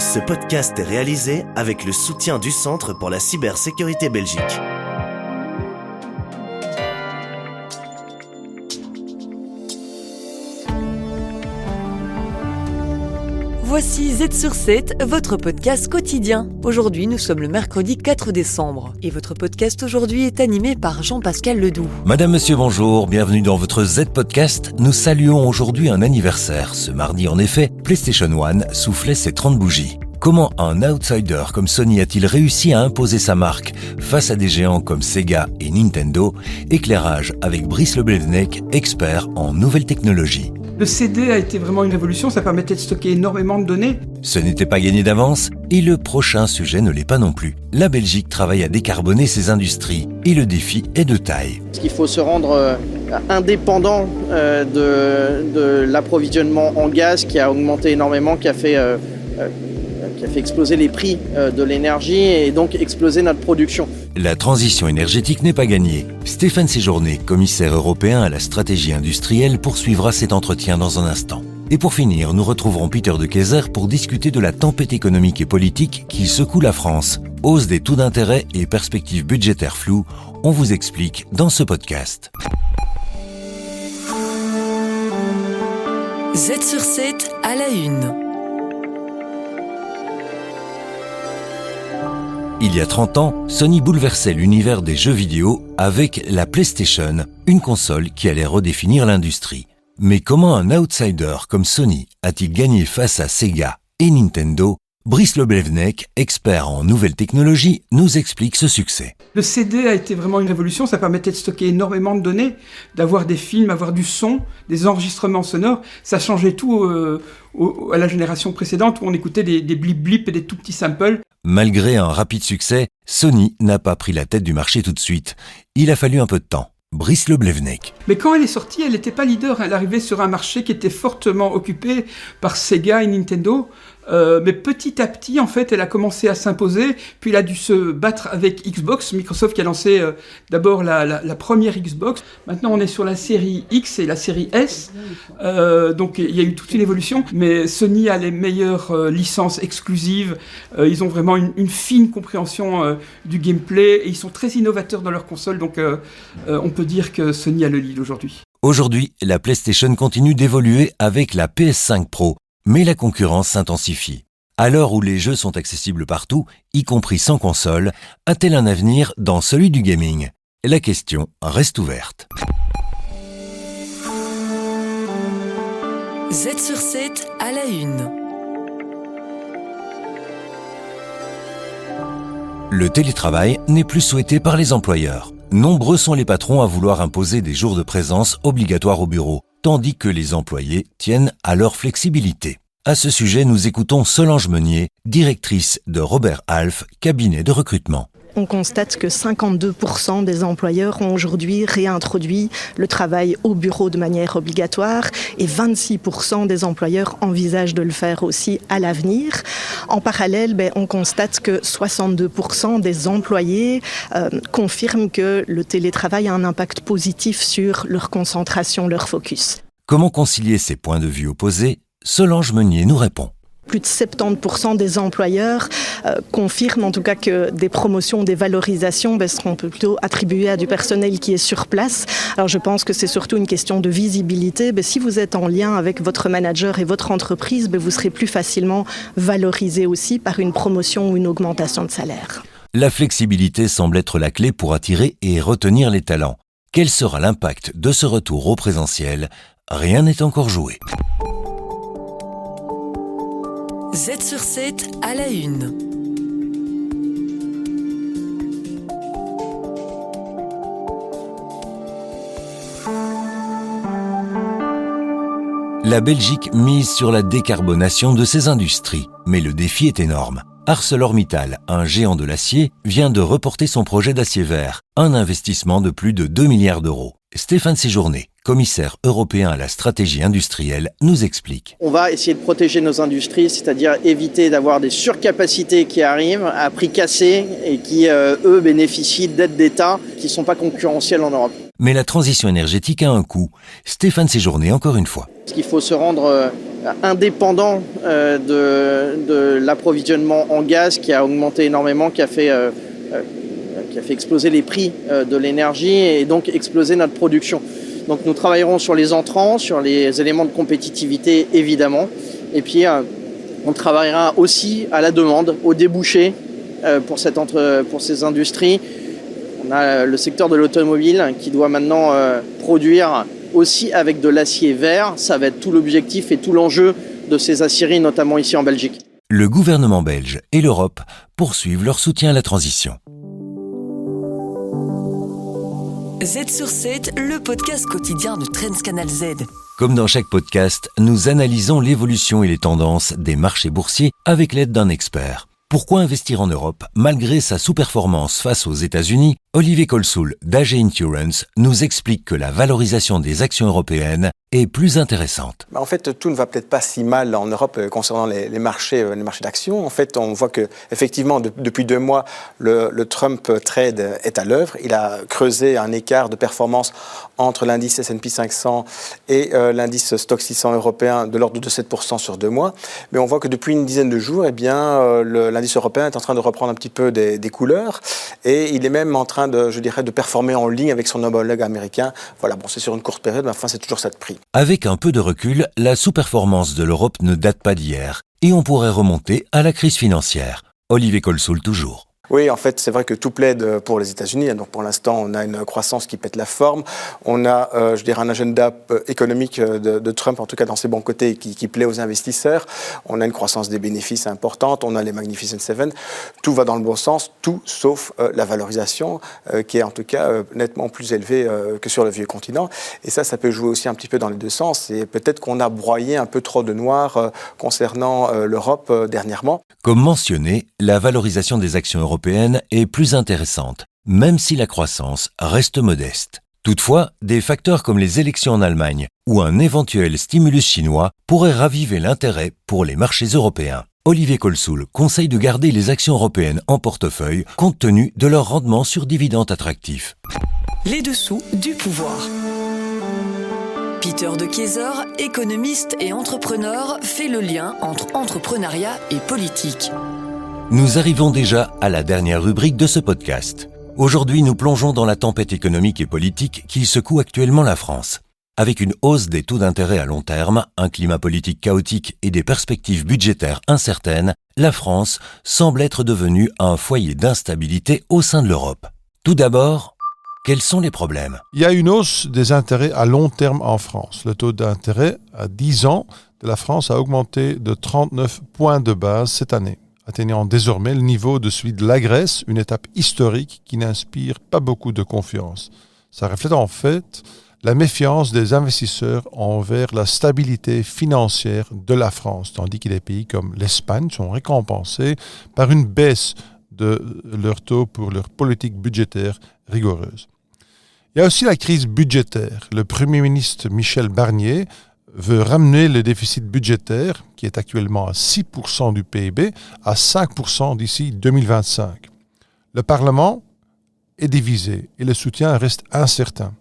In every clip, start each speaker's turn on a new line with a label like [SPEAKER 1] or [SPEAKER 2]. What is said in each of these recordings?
[SPEAKER 1] Ce podcast est réalisé avec le soutien du Centre pour la cybersécurité Belgique.
[SPEAKER 2] Voici Z sur 7, votre podcast quotidien. Aujourd'hui, nous sommes le mercredi 4 décembre. Et votre podcast aujourd'hui est animé par Jean-Pascal Ledoux.
[SPEAKER 3] Madame, monsieur, bonjour, bienvenue dans votre Z Podcast. Nous saluons aujourd'hui un anniversaire. Ce mardi, en effet, PlayStation 1 soufflait ses 30 bougies. Comment un outsider comme Sony a-t-il réussi à imposer sa marque face à des géants comme Sega et Nintendo? Éclairage avec Brice Leblevenec, expert en nouvelles technologies.
[SPEAKER 4] Le CD a été vraiment une révolution, ça permettait de stocker énormément de données.
[SPEAKER 3] Ce n'était pas gagné d'avance, et le prochain sujet ne l'est pas non plus. La Belgique travaille à décarboner ses industries, et le défi est de taille.
[SPEAKER 5] Il faut se rendre indépendant de l'approvisionnement en gaz qui a augmenté énormément, qui a fait exploser les prix de l'énergie et donc exploser notre production.
[SPEAKER 3] La transition énergétique n'est pas gagnée. Stéphane Séjourné, commissaire européen à la stratégie industrielle, poursuivra cet entretien dans un instant. Et pour finir, nous retrouverons Peter de Keyser pour discuter de la tempête économique et politique qui secoue la France. Hausse des taux d'intérêt et perspectives budgétaires floues, on vous explique dans ce podcast.
[SPEAKER 2] Z sur 7 à la une.
[SPEAKER 3] Il y a 30 ans, Sony bouleversait l'univers des jeux vidéo avec la PlayStation, une console qui allait redéfinir l'industrie. Mais comment un outsider comme Sony a-t-il gagné face à Sega et Nintendo? Brice Leblevenec, expert en nouvelles technologies, nous explique ce succès.
[SPEAKER 4] Le CD a été vraiment une révolution, ça permettait de stocker énormément de données, d'avoir des films, avoir du son, des enregistrements sonores. Ça changeait tout à la génération précédente où on écoutait des blip-blip et des tout petits samples.
[SPEAKER 3] Malgré un rapide succès, Sony n'a pas pris la tête du marché tout de suite. Il a fallu un peu de temps. Brice Leblevenec.
[SPEAKER 4] Mais quand elle est sortie, elle n'était pas leader. Elle arrivait sur un marché qui était fortement occupé par Sega et Nintendo. Mais petit à petit, en fait, elle a commencé à s'imposer. Puis elle a dû se battre avec Xbox. Microsoft qui a lancé d'abord la première Xbox. Maintenant, on est sur la série X et la série S. Donc il y a eu toute une évolution. Mais Sony a les meilleures licences exclusives. Ils ont vraiment une fine compréhension du gameplay. Et ils sont très innovateurs dans leurs consoles. Donc on peut dire que Sony a le lead aujourd'hui.
[SPEAKER 3] Aujourd'hui, la PlayStation continue d'évoluer avec la PS5 Pro. Mais la concurrence s'intensifie. À l'heure où les jeux sont accessibles partout, y compris sans console, a-t-elle un avenir dans celui du gaming? La question reste ouverte.
[SPEAKER 2] Z sur 7 à la une.
[SPEAKER 3] Le télétravail n'est plus souhaité par les employeurs. Nombreux sont les patrons à vouloir imposer des jours de présence obligatoires au bureau, tandis que les employés tiennent à leur flexibilité. À ce sujet, nous écoutons Solange Meunier, directrice de Robert Half, cabinet de recrutement.
[SPEAKER 6] On constate que 52% des employeurs ont aujourd'hui réintroduit le travail au bureau de manière obligatoire et 26% des employeurs envisagent de le faire aussi à l'avenir. En parallèle, on constate que 62% des employés confirment que le télétravail a un impact positif sur leur concentration, leur focus.
[SPEAKER 3] Comment concilier ces points de vue opposés? Solange Meunier nous répond.
[SPEAKER 6] Plus de 70% des employeurs confirment en tout cas que des promotions, des valorisations seront plutôt attribuées à du personnel qui est sur place. Alors je pense que c'est surtout une question de visibilité. Si vous êtes en lien avec votre manager et votre entreprise, vous serez plus facilement valorisé aussi par une promotion ou une augmentation de salaire.
[SPEAKER 3] La flexibilité semble être la clé pour attirer et retenir les talents. Quel sera l'impact de ce retour au présentiel? Rien n'est encore joué.
[SPEAKER 2] Z sur 7 à la une.
[SPEAKER 3] La Belgique mise sur la décarbonation de ses industries, mais le défi est énorme. ArcelorMittal, un géant de l'acier, vient de reporter son projet d'acier vert, un investissement de plus de 2 milliards d'euros. Stéphane Séjourné, commissaire européen à la stratégie industrielle, nous explique.
[SPEAKER 5] On va essayer de protéger nos industries, c'est-à-dire éviter d'avoir des surcapacités qui arrivent à prix cassés et qui, eux, bénéficient d'aides d'État qui ne sont pas concurrentielles en Europe.
[SPEAKER 3] Mais la transition énergétique a un coût. Stéphane Séjourné, encore une fois.
[SPEAKER 5] Il faut se rendre indépendant de l'approvisionnement en gaz qui a augmenté énormément, qui a fait exploser les prix de l'énergie et donc exploser notre production. Donc nous travaillerons sur les entrants, sur les éléments de compétitivité évidemment, et puis on travaillera aussi à la demande, au débouché pour ces industries. On a le secteur de l'automobile qui doit maintenant produire aussi avec de l'acier vert. Ça va être tout l'objectif et tout l'enjeu de ces aciéries, notamment ici en Belgique.
[SPEAKER 3] Le gouvernement belge et l'Europe poursuivent leur soutien à la transition.
[SPEAKER 2] Z sur 7, le podcast quotidien de Trends Canal Z.
[SPEAKER 3] Comme dans chaque podcast, nous analysons l'évolution et les tendances des marchés boursiers avec l'aide d'un expert. Pourquoi investir en Europe malgré sa sous-performance face aux États-Unis? Olivier Colsoul d'AG Insurance nous explique que la valorisation des actions européennes est plus intéressante.
[SPEAKER 7] En fait, tout ne va peut-être pas si mal en Europe concernant les marchés d'actions. En fait, on voit que effectivement, depuis 2 mois, le Trump Trade est à l'œuvre. Il a creusé un écart de performance entre l'indice S&P 500 et l'indice Stoxx 600 européen de l'ordre de 7% sur 2 mois. Mais on voit que depuis une dizaine de jours, l'indice européen est en train de reprendre un petit peu des couleurs et il est même en train de performer en ligne avec son homologue américain. Voilà, bon, c'est sur une courte période, mais enfin, c'est toujours ça de prix.
[SPEAKER 3] Avec un peu de recul, la sous-performance de l'Europe ne date pas d'hier et on pourrait remonter à la crise financière. Olivier Colsoul toujours.
[SPEAKER 7] Oui, en fait, c'est vrai que tout plaide pour les États-Unis. Donc, pour l'instant, on a une croissance qui pète la forme. On a, un agenda économique de Trump, en tout cas dans ses bons côtés, qui plaît aux investisseurs. On a une croissance des bénéfices importante. On a les Magnificent Seven. Tout va dans le bon sens, tout sauf la valorisation, qui est en tout cas nettement plus élevée que sur le vieux continent. Et ça peut jouer aussi un petit peu dans les deux sens. Et peut-être qu'on a broyé un peu trop de noir concernant l'Europe dernièrement.
[SPEAKER 3] Comme mentionné, la valorisation des actions européennes est plus intéressante, même si la croissance reste modeste. Toutefois, des facteurs comme les élections en Allemagne ou un éventuel stimulus chinois pourraient raviver l'intérêt pour les marchés européens. Olivier Colsoul conseille de garder les actions européennes en portefeuille compte tenu de leur rendement sur dividendes attractifs.
[SPEAKER 2] Les dessous du pouvoir. Peter de Keyser, économiste et entrepreneur, fait le lien entre entrepreneuriat et politique.
[SPEAKER 3] Nous arrivons déjà à la dernière rubrique de ce podcast. Aujourd'hui, nous plongeons dans la tempête économique et politique qui secoue actuellement la France. Avec une hausse des taux d'intérêt à long terme, un climat politique chaotique et des perspectives budgétaires incertaines, la France semble être devenue un foyer d'instabilité au sein de l'Europe. Tout d'abord, quels sont les problèmes?
[SPEAKER 8] Il y a une hausse des intérêts à long terme en France. Le taux d'intérêt à 10 ans de la France a augmenté de 39 points de base cette année, atteignant désormais le niveau de celui de la Grèce, une étape historique qui n'inspire pas beaucoup de confiance. Ça reflète en fait la méfiance des investisseurs envers la stabilité financière de la France, tandis que des pays comme l'Espagne sont récompensés par une baisse de leur taux pour leur politique budgétaire rigoureuse. Il y a aussi la crise budgétaire. Le Premier ministre Michel Barnier veut ramener le déficit budgétaire, qui est actuellement à 6% du PIB, à 5% d'ici 2025. Le Parlement est divisé et le soutien reste incertain.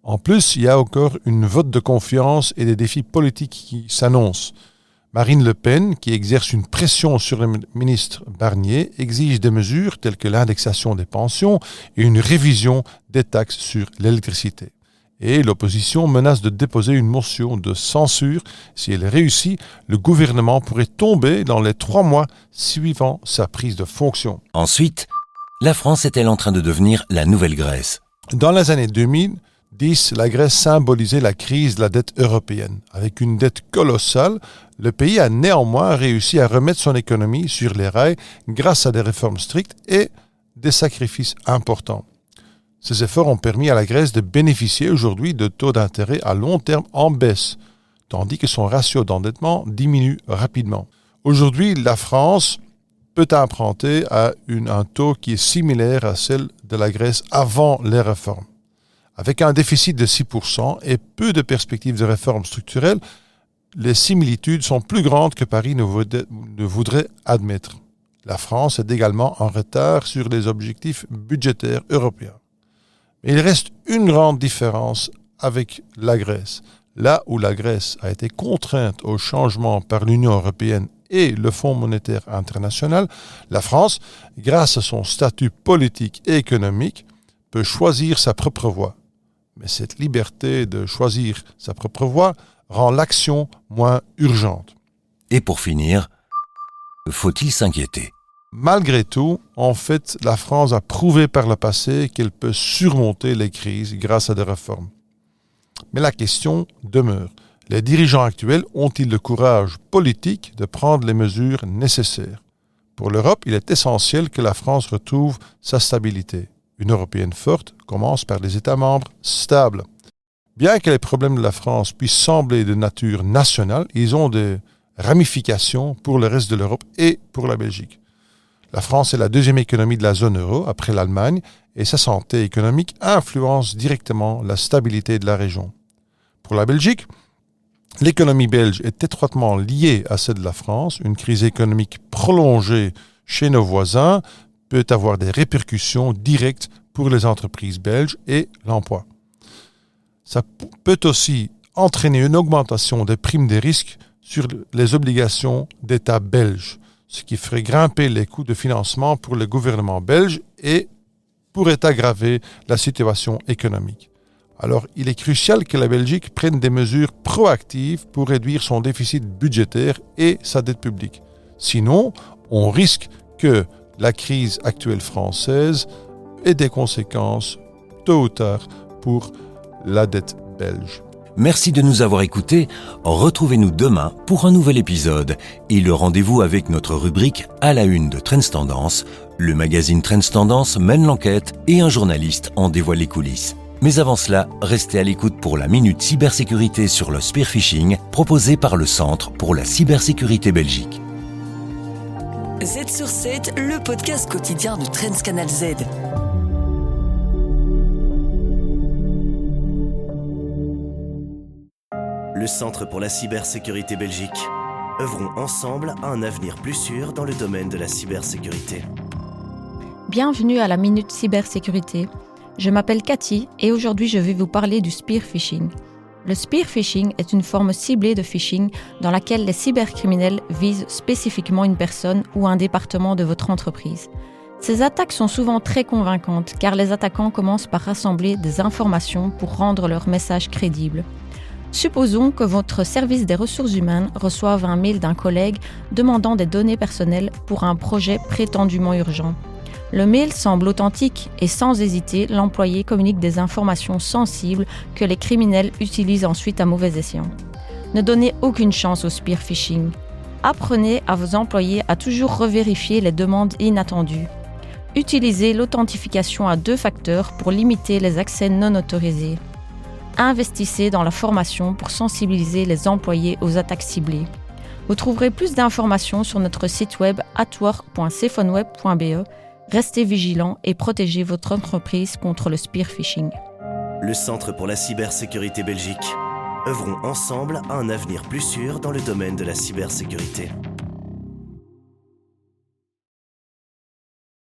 [SPEAKER 8] En plus, il y a encore une vote de confiance et des défis politiques qui s'annoncent. Marine Le Pen, qui exerce une pression sur le ministre Barnier, exige des mesures telles que l'indexation des pensions et une révision des taxes sur l'électricité. Et l'opposition menace de déposer une motion de censure. Si elle réussit, le gouvernement pourrait tomber dans les 3 mois suivant sa prise de fonction.
[SPEAKER 3] Ensuite, la France est-elle en train de devenir la nouvelle Grèce?
[SPEAKER 8] Dans les années 2010, la Grèce symbolisait la crise de la dette européenne. Avec une dette colossale, le pays a néanmoins réussi à remettre son économie sur les rails grâce à des réformes strictes et des sacrifices importants. Ces efforts ont permis à la Grèce de bénéficier aujourd'hui de taux d'intérêt à long terme en baisse, tandis que son ratio d'endettement diminue rapidement. Aujourd'hui, la France peut emprunter à un taux qui est similaire à celle de la Grèce avant les réformes. Avec un déficit de 6% et peu de perspectives de réformes structurelles, les similitudes sont plus grandes que Paris ne voudrait admettre. La France est également en retard sur les objectifs budgétaires européens. Mais il reste une grande différence avec la Grèce. Là où la Grèce a été contrainte au changement par l'Union européenne et le Fonds monétaire international, la France, grâce à son statut politique et économique, peut choisir sa propre voie. Mais cette liberté de choisir sa propre voie rend l'action moins urgente.
[SPEAKER 3] Et pour finir, faut-il s'inquiéter ?
[SPEAKER 8] Malgré tout, en fait, la France a prouvé par le passé qu'elle peut surmonter les crises grâce à des réformes. Mais la question demeure. Les dirigeants actuels ont-ils le courage politique de prendre les mesures nécessaires ? Pour l'Europe, il est essentiel que la France retrouve sa stabilité. Une européenne forte commence par des États membres stables. Bien que les problèmes de la France puissent sembler de nature nationale, ils ont des ramifications pour le reste de l'Europe et pour la Belgique. La France est la deuxième économie de la zone euro après l'Allemagne et sa santé économique influence directement la stabilité de la région. Pour la Belgique, l'économie belge est étroitement liée à celle de la France. Une crise économique prolongée chez nos voisins peut avoir des répercussions directes pour les entreprises belges et l'emploi. Ça peut aussi entraîner une augmentation des primes des risques sur les obligations d'État belges, ce qui ferait grimper les coûts de financement pour le gouvernement belge et pourrait aggraver la situation économique. Alors, il est crucial que la Belgique prenne des mesures proactives pour réduire son déficit budgétaire et sa dette publique. Sinon, on risque que la crise actuelle française ait des conséquences tôt ou tard pour la dette belge.
[SPEAKER 3] Merci de nous avoir écoutés. Retrouvez-nous demain pour un nouvel épisode et le rendez-vous avec notre rubrique à la une de Trends Tendance. Le magazine Trends Tendance mène l'enquête et un journaliste en dévoile les coulisses. Mais avant cela, restez à l'écoute pour la Minute Cybersécurité sur le spearphishing proposée par le Centre pour la cybersécurité Belgique.
[SPEAKER 2] Z sur 7, le podcast quotidien de Trends Canal Z.
[SPEAKER 1] Le Centre pour la cybersécurité Belgique. Œuvrons ensemble à un avenir plus sûr dans le domaine de la cybersécurité.
[SPEAKER 9] Bienvenue à la Minute Cybersécurité. Je m'appelle Cathy et aujourd'hui je vais vous parler du spearphishing. Le spearphishing est une forme ciblée de phishing dans laquelle les cybercriminels visent spécifiquement une personne ou un département de votre entreprise. Ces attaques sont souvent très convaincantes car les attaquants commencent par rassembler des informations pour rendre leur message crédible. Supposons que votre service des ressources humaines reçoive un mail d'un collègue demandant des données personnelles pour un projet prétendument urgent. Le mail semble authentique et sans hésiter, l'employé communique des informations sensibles que les criminels utilisent ensuite à mauvais escient. Ne donnez aucune chance au spearphishing. Apprenez à vos employés à toujours revérifier les demandes inattendues. Utilisez l'authentification à 2 facteurs pour limiter les accès non autorisés. Investissez dans la formation pour sensibiliser les employés aux attaques ciblées. Vous trouverez plus d'informations sur notre site web atwork.cephoneweb.be. Restez vigilants et protégez votre entreprise contre le spearphishing.
[SPEAKER 1] Le Centre pour la cybersécurité Belgique. Œuvrons ensemble à un avenir plus sûr dans le domaine de la cybersécurité.